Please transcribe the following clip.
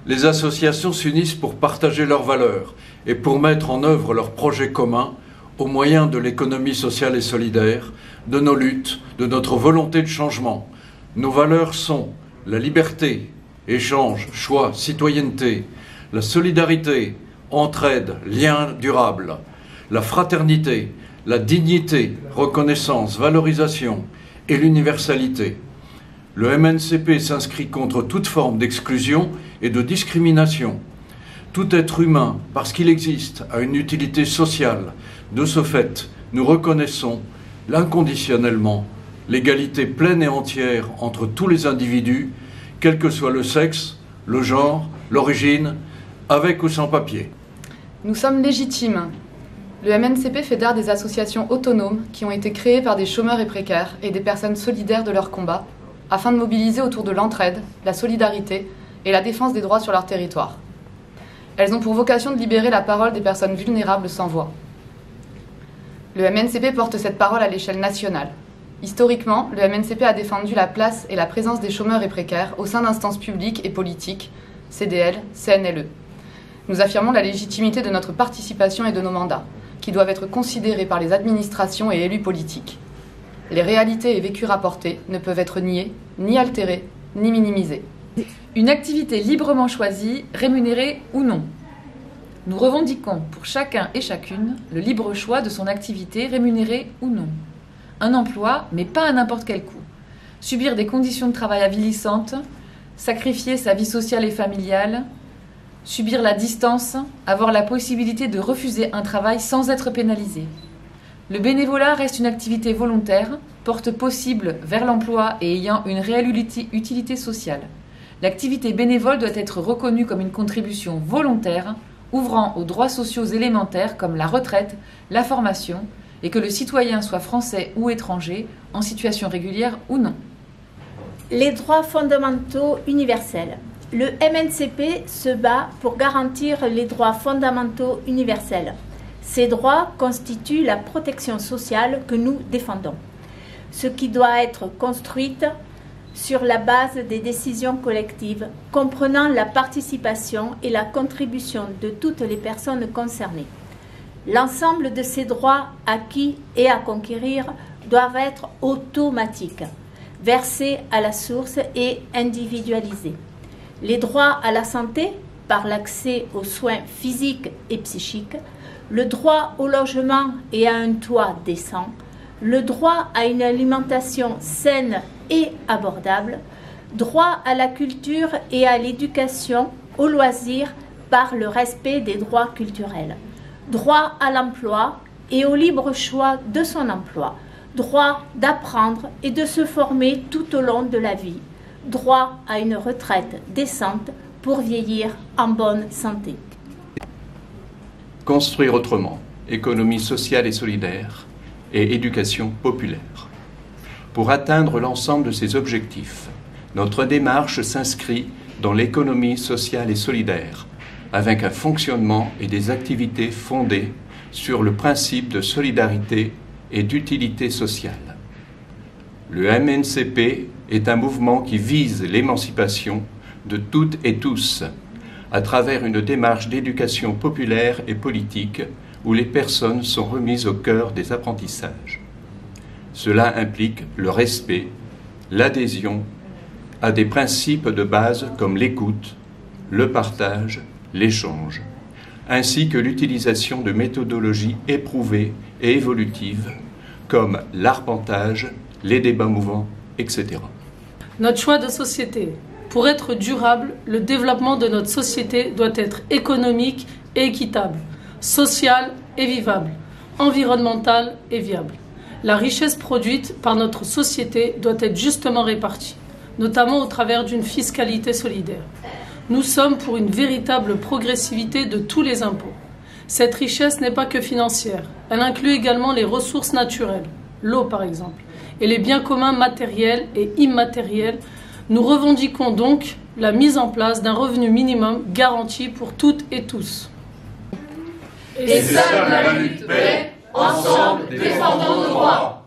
Les associations s'unissent pour partager leurs valeurs et pour mettre en œuvre leurs projets communs au moyen de l'économie sociale et solidaire, de nos luttes, de notre volonté de changement. Nos valeurs sont la liberté, échange, choix, citoyenneté, la solidarité, entraide, lien durable, la fraternité, la dignité, reconnaissance, valorisation et l'universalité. Le MNCP s'inscrit contre toute forme d'exclusion et de discrimination. Tout être humain, parce qu'il existe, a une utilité sociale. De ce fait, nous reconnaissons inconditionnellement l'égalité pleine et entière entre tous les individus, quel que soit le sexe, le genre, l'origine, avec ou sans papier. Nous sommes légitimes. Le MNCP fédère des associations autonomes qui ont été créées par des chômeurs et précaires et des personnes solidaires de leur combat, afin de mobiliser autour de l'entraide, la solidarité et la défense des droits sur leur territoire. Elles ont pour vocation de libérer la parole des personnes vulnérables sans voix. Le MNCP porte cette parole à l'échelle nationale. Historiquement, le MNCP a défendu la place et la présence des chômeurs et précaires au sein d'instances publiques et politiques, CDL, CNLE. Nous affirmons la légitimité de notre participation et de nos mandats, qui doivent être considérés par les administrations et élus politiques. Les réalités et vécus rapportés ne peuvent être niés, ni altérés, ni minimisés. Une activité librement choisie, rémunérée ou non. Nous revendiquons pour chacun et chacune le libre choix de son activité, rémunérée ou non. Un emploi, mais pas à n'importe quel coût. Subir des conditions de travail avilissantes, sacrifier sa vie sociale et familiale, subir la distance, avoir la possibilité de refuser un travail sans être pénalisé. Le bénévolat reste une activité volontaire, porte possible vers l'emploi et ayant une réelle utilité sociale. L'activité bénévole doit être reconnue comme une contribution volontaire, ouvrant aux droits sociaux élémentaires comme la retraite, la formation, et que le citoyen soit français ou étranger, en situation régulière ou non. Les droits fondamentaux universels. Le MNCP se bat pour garantir les droits fondamentaux universels. Ces droits constituent la protection sociale que nous défendons, ce qui doit être construite sur la base des décisions collectives, comprenant la participation et la contribution de toutes les personnes concernées. L'ensemble de ces droits acquis et à conquérir doivent être automatiques, versés à la source et individualisés. Les droits à la santé, par l'accès aux soins physiques et psychiques, le droit au logement et à un toit décent, le droit à une alimentation saine et abordable, droit à la culture et à l'éducation, aux loisirs par le respect des droits culturels, droit à l'emploi et au libre choix de son emploi, droit d'apprendre et de se former tout au long de la vie, droit à une retraite décente pour vieillir en bonne santé. Construire autrement, économie sociale et solidaire et éducation populaire. Pour atteindre l'ensemble de ces objectifs, notre démarche s'inscrit dans l'économie sociale et solidaire, avec un fonctionnement et des activités fondées sur le principe de solidarité et d'utilité sociale. Le MNCP est un mouvement qui vise l'émancipation de toutes et tous, à travers une démarche d'éducation populaire et politique où les personnes sont remises au cœur des apprentissages. Cela implique le respect, l'adhésion à des principes de base comme l'écoute, le partage, l'échange, ainsi que l'utilisation de méthodologies éprouvées et évolutives comme l'arpentage, les débats mouvants, etc. Notre choix de société. Pour être durable, le développement de notre société doit être économique et équitable, social et vivable, environnemental et viable. La richesse produite par notre société doit être justement répartie, notamment au travers d'une fiscalité solidaire. Nous sommes pour une véritable progressivité de tous les impôts. Cette richesse n'est pas que financière, elle inclut également les ressources naturelles, l'eau par exemple, et les biens communs matériels et immatériels. Nous revendiquons donc la mise en place d'un revenu minimum garanti pour toutes et tous. Et seule la lutte paie, ensemble défendons nos droits.